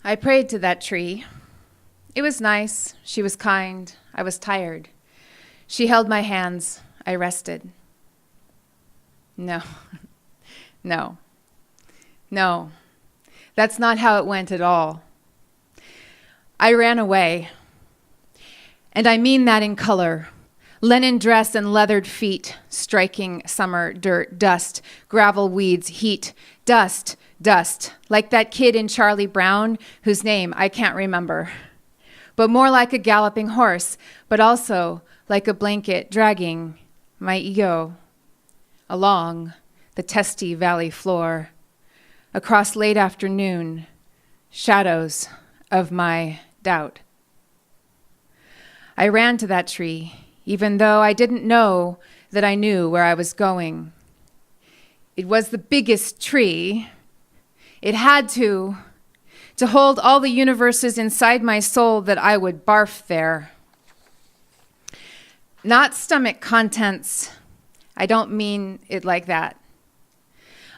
I prayed to that tree. It was nice. She was kind. I was tired. She held my hands. I rested. No, no, no. That's not how it went at all. I ran away. And I mean that in color. Linen dress and leathered feet, striking summer dirt, dust, gravel weeds, heat, dust, dust, like that kid in Charlie Brown, whose name I can't remember. But more like a galloping horse, but also like a blanket dragging my ego along the testy valley floor, across late afternoon, shadows of my doubt. I ran to that tree, even though I didn't know that I knew where I was going. It was the biggest tree. It had to hold all the universes inside my soul that I would barf there. Not stomach contents. I don't mean it like that.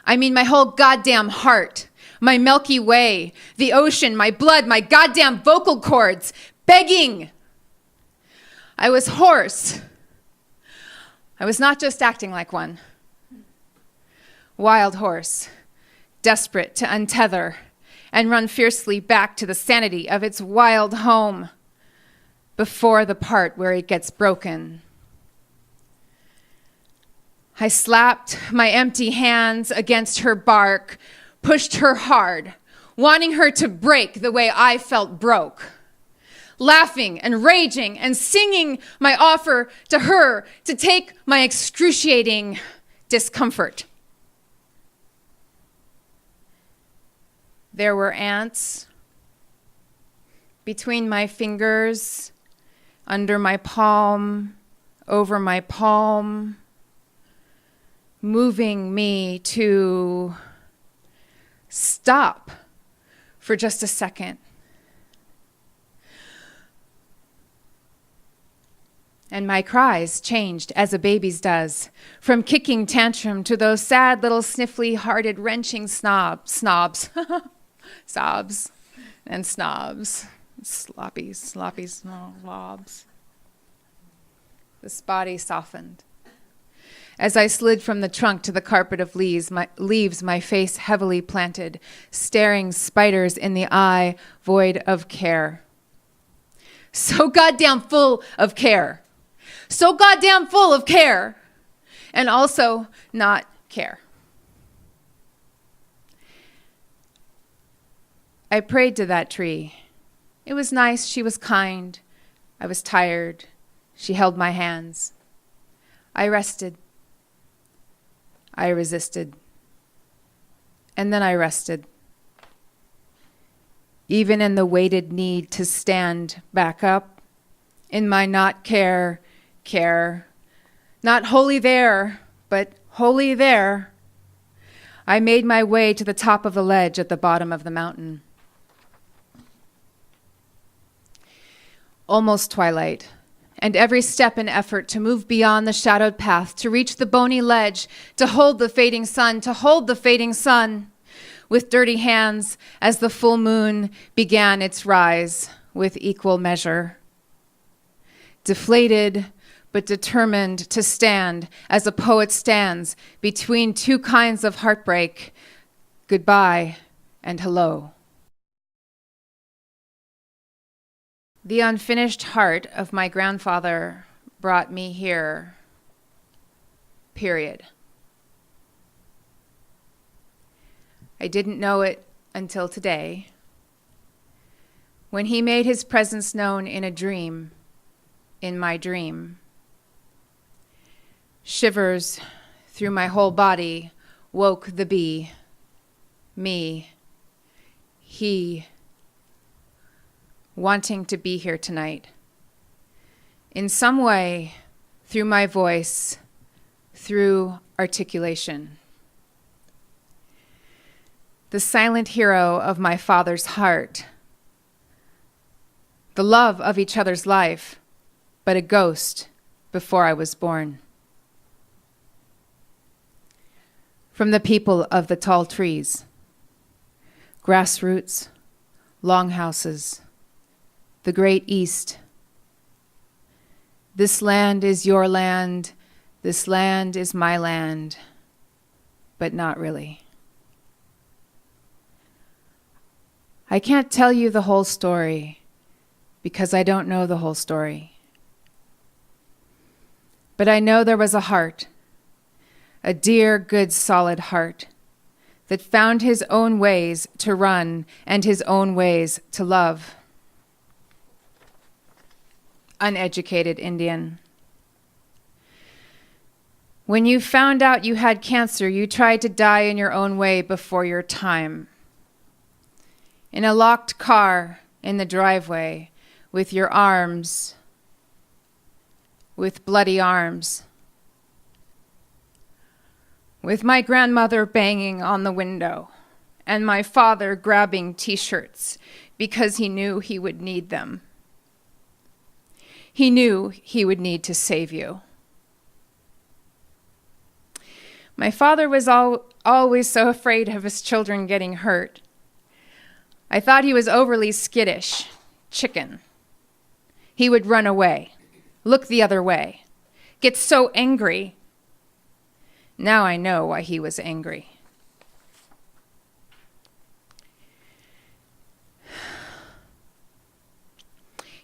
I mean my whole goddamn heart, my Milky Way, the ocean, my blood, my goddamn vocal cords, begging. I was hoarse. I was not just acting like one. Wild horse, desperate to untether and run fiercely back to the sanity of its wild home before the part where it gets broken. I slapped my empty hands against her bark, pushed her hard, wanting her to break the way I felt broke. Laughing and raging and singing my offer to her to take my excruciating discomfort. There were ants between my fingers, under my palm, over my palm, moving me to stop for just a second. And my cries changed as a baby's does, from kicking tantrum to those sad little sniffly-hearted wrenching sobs, and snobs, sloppy slobs. This body softened. As I slid from the trunk to the carpet of leaves, my face heavily planted, staring spiders in the eye, void of care. So goddamn full of care. So goddamn full of care, and also not care. I prayed to that tree. It was nice, she was kind. I was tired. She held my hands. I rested. I resisted. And then I rested. Even in the weighted need to stand back up, in my not care, not wholly there, but wholly there, I made my way to the top of the ledge at the bottom of the mountain. Almost twilight, and every step an effort to move beyond the shadowed path, to reach the bony ledge, to hold the fading sun, with dirty hands as the full moon began its rise with equal measure. Deflated, but determined to stand as a poet stands between two kinds of heartbreak, goodbye and hello. The unfinished heart of my grandfather brought me here, period. I didn't know it until today, when he made his presence known in a dream, in my dream. Shivers through my whole body woke the bee, me, he, wanting to be here tonight. In some way, through my voice, through articulation. The silent hero of my father's heart. The love of each other's life, but a ghost before I was born. From the people of the tall trees, grassroots, long houses, the great East. This land is your land, this land is my land, but not really. I can't tell you the whole story because I don't know the whole story. But I know there was a heart, a dear, good, solid heart that found his own ways to run and his own ways to love. Uneducated Indian. When you found out you had cancer, you tried to die in your own way before your time. In a locked car in the driveway with your arms, with bloody arms. With my grandmother banging on the window and my father grabbing t-shirts because he knew he would need them. He knew he would need to save you. My father was always so afraid of his children getting hurt. I thought he was overly skittish, chicken. He would run away, look the other way, get so angry. Now I know why he was angry.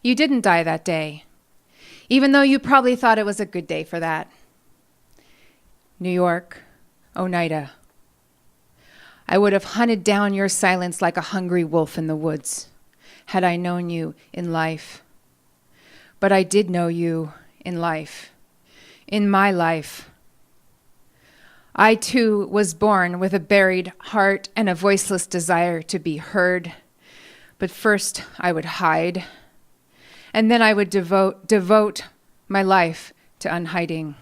You didn't die that day, even though you probably thought it was a good day for that. New York, Oneida. I would have hunted down your silence like a hungry wolf in the woods, had I known you in life. But I did know you in life, in my life. I too was born with a buried heart and a voiceless desire to be heard. But first I would hide, and then I would devote my life to unhiding.